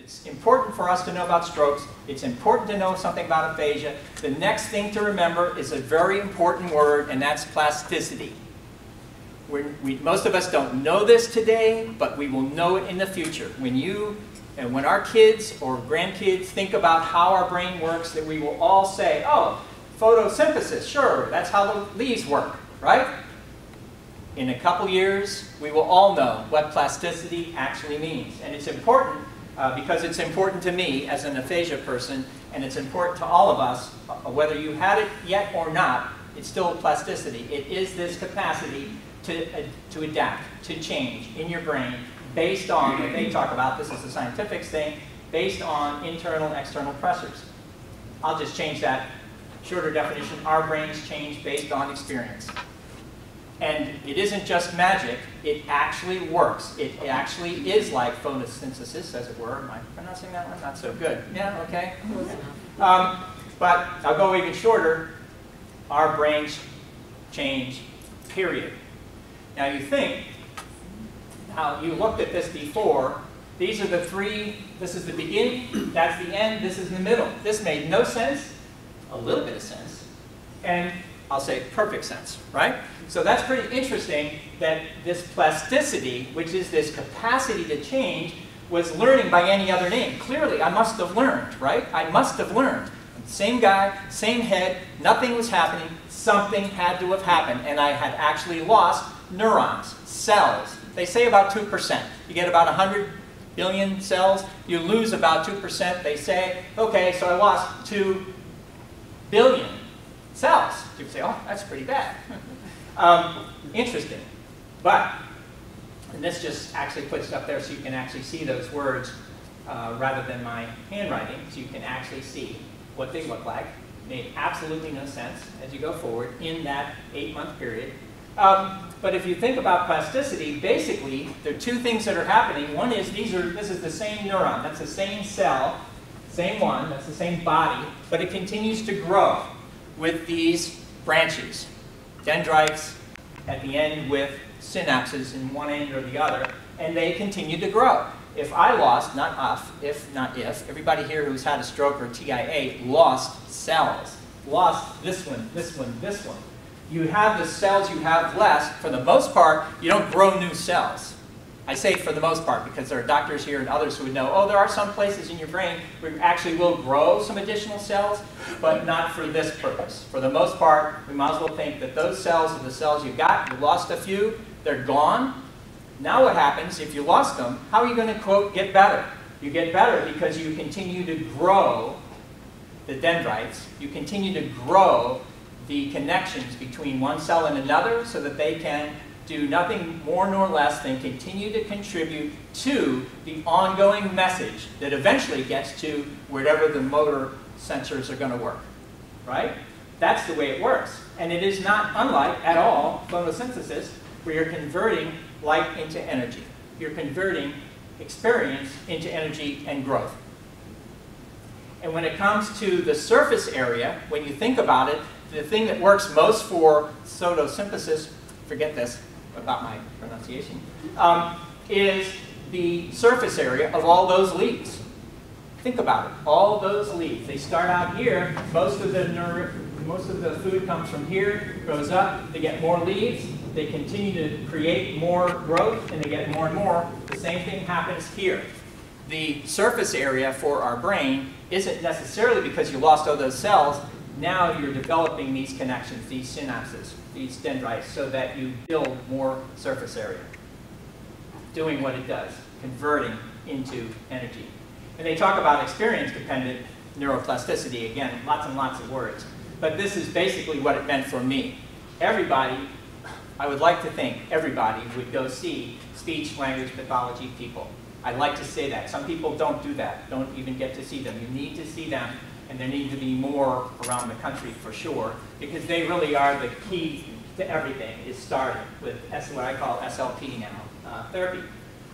it's important for us to know about strokes. It's important to know something about aphasia. The next thing to remember is a very important word, and that's plasticity. Most of us don't know this today, but we will know it in the future. When our kids or grandkids think about how our brain works, that we will all say, oh, photosynthesis, sure, that's how the leaves work, right? In a couple years, we will all know what plasticity actually means. And it's important because it's important to me as an aphasia person, and it's important to all of us, whether you had it yet or not, it's still plasticity. It is this capacity to adapt, to change in your brain based on, what they talk about, this is a scientific thing, based on internal and external pressures. I'll just change that shorter definition. Our brains change based on experience. And it isn't just magic, it actually works. It actually is like photosynthesis, as it were. Am I pronouncing that one? Not so good. Yeah, okay. But I'll go even shorter. Our brains change, period. Now you think, now you looked at this before, these are the three, this is the beginning, that's the end, this is the middle. This made no sense, a little bit of sense, and I'll say perfect sense, right? So that's pretty interesting that this plasticity, which is this capacity to change, was learning by any other name. Clearly, I must have learned, right? I must have learned. Same guy, same head, nothing was happening, something had to have happened, and I had actually lost neurons, cells. They say about 2%. You get about 100 billion cells, you lose about 2%. They say, okay, so I lost 2 billion cells. You would say, oh, that's pretty bad. Interesting. But, and this just actually puts it up there so you can actually see those words rather than my handwriting, so you can actually see what they look like. Made absolutely no sense as you go forward in that 8-month period. But if you think about plasticity, basically, there are two things that are happening. One is this is the same neuron, that's the same cell, same one, that's the same body, but it continues to grow with these branches, dendrites at the end with synapses in one end or the other, and they continue to grow. If I lost, not if, everybody here who's had a stroke or TIA lost cells, lost this one, this one, this one. You have the cells you have left, for the most part, you don't grow new cells. I say for the most part because there are doctors here and others who would know, oh, there are some places in your brain where you actually will grow some additional cells, but not for this purpose. For the most part, we might as well think that those cells are the cells you got. You lost a few, they're gone. Now what happens if you lost them? How are you going to, quote, get better? You get better because you continue to grow the dendrites. You continue to grow the connections between one cell and another so that they can do nothing more nor less than continue to contribute to the ongoing message that eventually gets to wherever the motor sensors are going to work, right? That's the way it works. And it is not unlike at all photosynthesis, where you're converting light into energy. You're converting experience into energy and growth. And when it comes to the surface area, when you think about it, the thing that works most for photosynthesis, forget this about my pronunciation, is the surface area of all those leaves. Think about it, all those leaves. They start out here, most of the food comes from here, goes up, they get more leaves, they continue to create more growth, and they get more and more. The same thing happens here. The surface area for our brain isn't necessarily because you lost all those cells. Now you're developing these connections, these synapses, these dendrites, so that you build more surface area, doing what it does, converting into energy. And they talk about experience-dependent neuroplasticity. Again, lots and lots of words. But this is basically what it meant for me. Everybody, I would like to think everybody would go see speech-language pathology people. I'd like to say that. Some people don't do that, don't even get to see them. You need to see them. And there need to be more around the country for sure, because they really are the key to everything, is starting with what I call SLP now, therapy.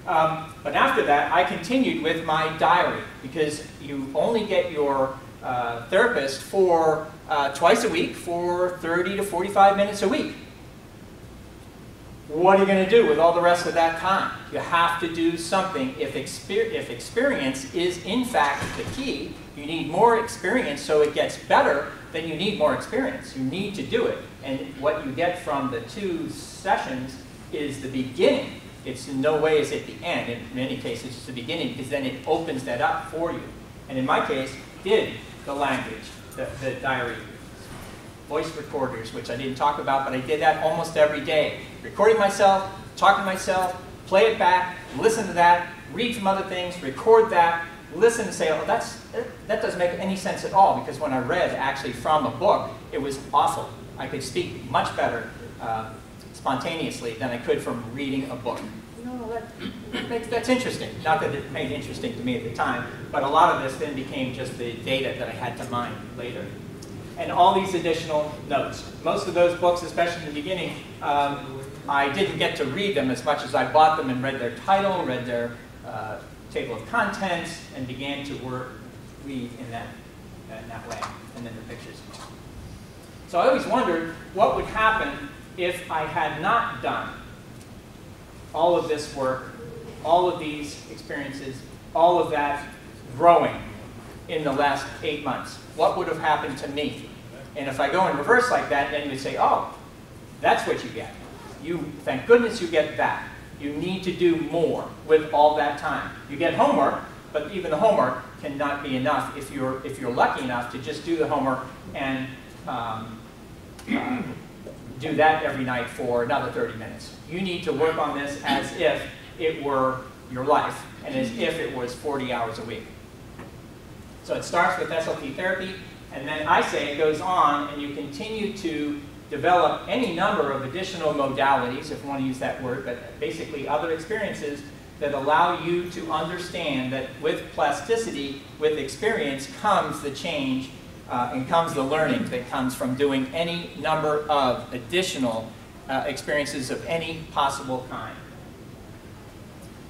But after that, I continued with my diary, because you only get your therapist for twice a week for 30 to 45 minutes a week. what are you going to do with all the rest of that time? You have to do something. If experience is in fact the key, you need more experience so it gets better, then you need more experience. You need to do it. And what you get from the 2 sessions is the beginning. It's in no way is it the end. In many cases, it's the beginning, because then it opens that up for you. And in my case, did the language, the diary, voice recorders, which I didn't talk about, but I did that almost every day. Recording myself, talking to myself, play it back, listen to that, read from other things, record that, listen and say, oh, that doesn't make any sense at all, because when I read actually from a book, it was awful. I could speak much better spontaneously than I could from reading a book. You know, that's interesting. Not that it made it interesting to me at the time, but a lot of this then became just the data that I had to mine later. And all these additional notes. Most of those books, especially in the beginning, I didn't get to read them as much as I bought them and read their title, read their table of contents, and began to read in that way, and then the pictures. So I always wondered what would happen if I had not done all of this work, all of these experiences, all of that growing in the last 8 months. What would have happened to me? And if I go in reverse like that, then you say, oh, that's what you get. Thank goodness you get that. You need to do more with all that time. You get homework, but even the homework cannot be enough if you're lucky enough to just do the homework and do that every night for another 30 minutes. You need to work on this as if it were your life and as if it was 40 hours a week. So it starts with SLP therapy, and then I say it goes on, and you continue to develop any number of additional modalities, if you want to use that word, but basically other experiences that allow you to understand that with plasticity, with experience, comes the change and comes the learning that comes from doing any number of additional experiences of any possible kind.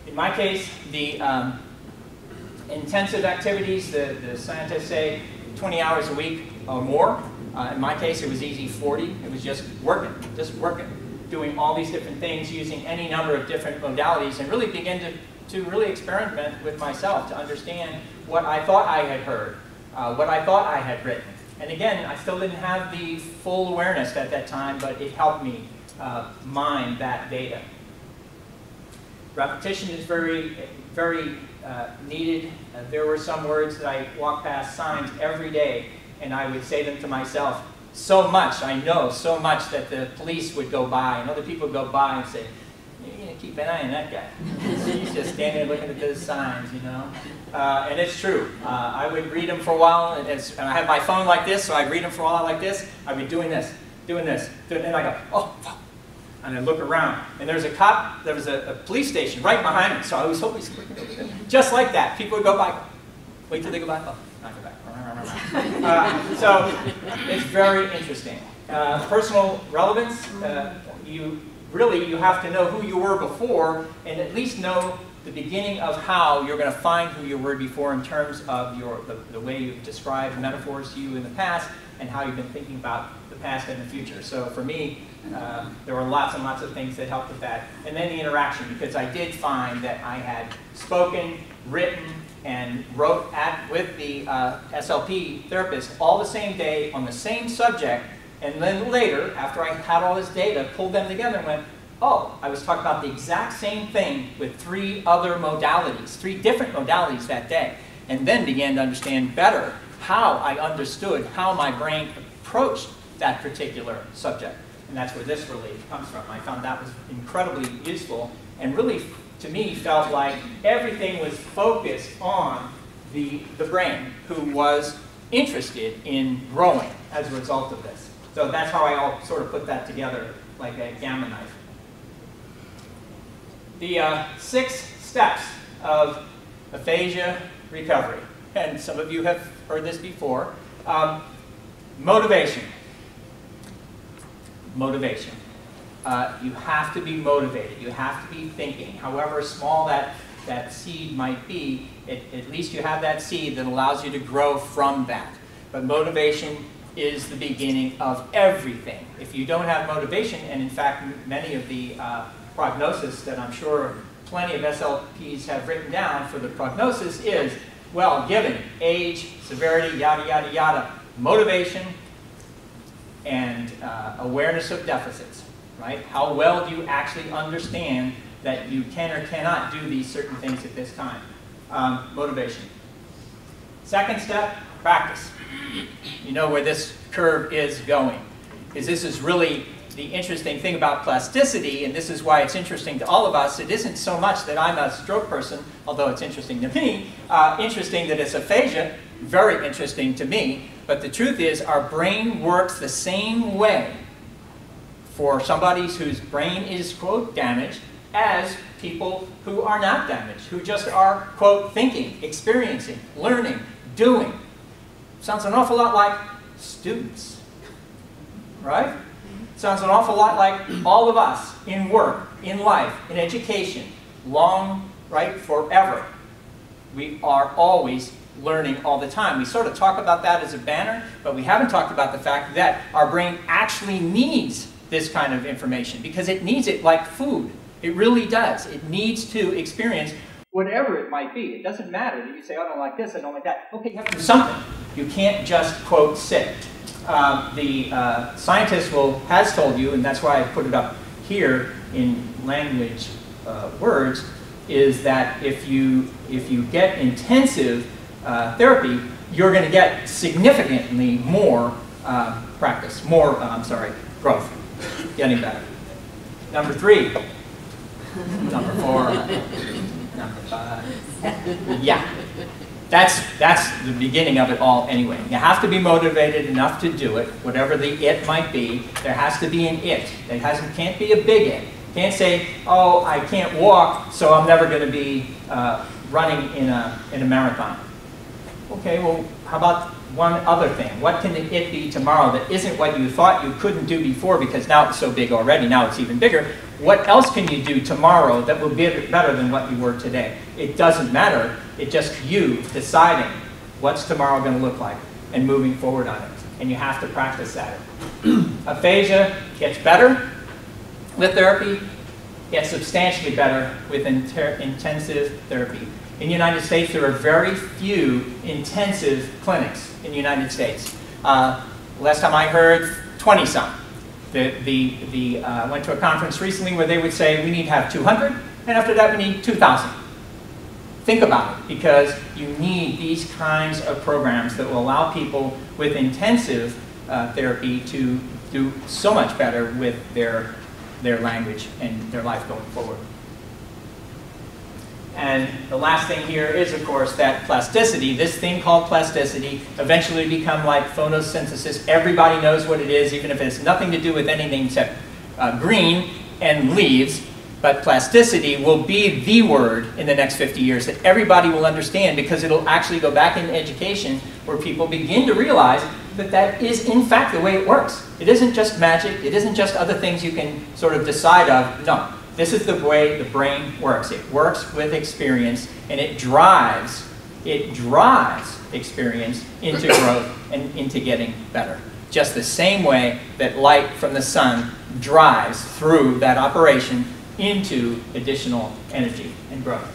In my case, the intensive activities, the scientists say 20 hours a week or more. In my case, it was easy 40. It was just working, doing all these different things, using any number of different modalities, and really begin to really experiment with myself to understand what I thought I had heard, what I thought I had written. And again, I still didn't have the full awareness at that time, but it helped me mine that data. Repetition is very, very needed. There were some words that I walked past signs every day, and I would say them to myself so much, I know, so much that the police would go by and other people would go by and say, you know, keep an eye on that guy. He's just standing there looking at those signs, you know. And it's true. I would read them for a while, and I had my phone like this, so I'd read them for a while like this. I'd be doing this, and I go, oh, fuck. And I look around, and there's a cop, there was a police station right behind me, so I was hoping, just like that. People would go by, wait till they go by, oh, not go back. So it's very interesting. Personal relevance, you have to know who you were before, and at least know the beginning of how you're going to find who you were before in terms of the way you've described metaphors to you in the past and how you've been thinking about the past and the future. So for me, there were lots and lots of things that helped with that. And then the interaction, because I did find that I had spoken, written, and wrote with the SLP therapist all the same day on the same subject, and then later, after I had all this data, pulled them together and went, oh, I was talking about the exact same thing with 3 other modalities, 3 different modalities that day, and then began to understand better how I understood how my brain approached that particular subject. And that's where this really comes from. I found that was incredibly useful, and really, to me, felt like everything was focused on the brain, who was interested in growing as a result of this. So that's how I all sort of put that together like a gamma knife. The 6 steps of aphasia recovery, and some of you have heard this before. Motivation. Motivation. You have to be motivated. You have to be thinking. However small that seed might be, at least you have that seed that allows you to grow from that. But motivation is the beginning of everything. If you don't have motivation, and in fact many of the prognosis that I'm sure plenty of SLPs have written down for the prognosis is, well, given age, severity, yada, yada, yada, motivation, and awareness of deficits, right? How well do you actually understand that you can or cannot do these certain things at this time? Motivation. Second step, practice. You know where this curve is going. Because this is really the interesting thing about plasticity, and this is why it's interesting to all of us. It isn't so much that I'm a stroke person, although it's interesting to me, interesting that it's aphasia, very interesting to me, but the truth is our brain works the same way for somebody whose brain is, quote, damaged, as people who are not damaged, who just are, quote, thinking, experiencing, learning, doing. Sounds an awful lot like students, right? Sounds an awful lot like all of us in work, in life, in education, long, right, forever. We are always learning all the time. We sort of talk about that as a banner, but we haven't talked about the fact that our brain actually needs this kind of information because it needs it like food. It really does. It needs to experience whatever it might be. It doesn't matter that you say, oh, I don't like this, I don't like that. Okay, you have to do something. You can't just, quote, sit. The scientist has told you, and that's why I put it up here in language words, is that if you get intensive therapy, you're going to get significantly more practice, more, growth, getting better. Number 3, number 4, number 5. Yeah. That's the beginning of it all anyway. You have to be motivated enough to do it, whatever the it might be. There has to be an it. Can't be a big it. Can't say, oh, I can't walk, so I'm never going to be running in a marathon. Okay, well, how about one other thing? What can the it be tomorrow that isn't what you thought you couldn't do before because now it's so big already, now it's even bigger? What else can you do tomorrow that will be better than what you were today? It doesn't matter. It's just you deciding what's tomorrow going to look like and moving forward on it. And you have to practice at it. Aphasia gets better with therapy, gets substantially better with intensive therapy. In the United States, there are very few intensive clinics in the United States. Last time I heard, 20-some. I went to a conference recently where they would say we need to have 200, and after that we need 2,000. Think about it, because you need these kinds of programs that will allow people with intensive therapy to do so much better with their language and their life going forward. And the last thing here is, of course, that plasticity, this thing called plasticity, eventually become like photosynthesis. Everybody knows what it is, even if it has nothing to do with anything except green and leaves. But plasticity will be the word in the next 50 years that everybody will understand, because it'll actually go back into education where people begin to realize that that is, in fact, the way it works. It isn't just magic. It isn't just other things you can sort of decide of. No. This is the way the brain works. It works with experience, and it drives experience into growth and into getting better. Just the same way that light from the sun drives through that operation into additional energy and growth.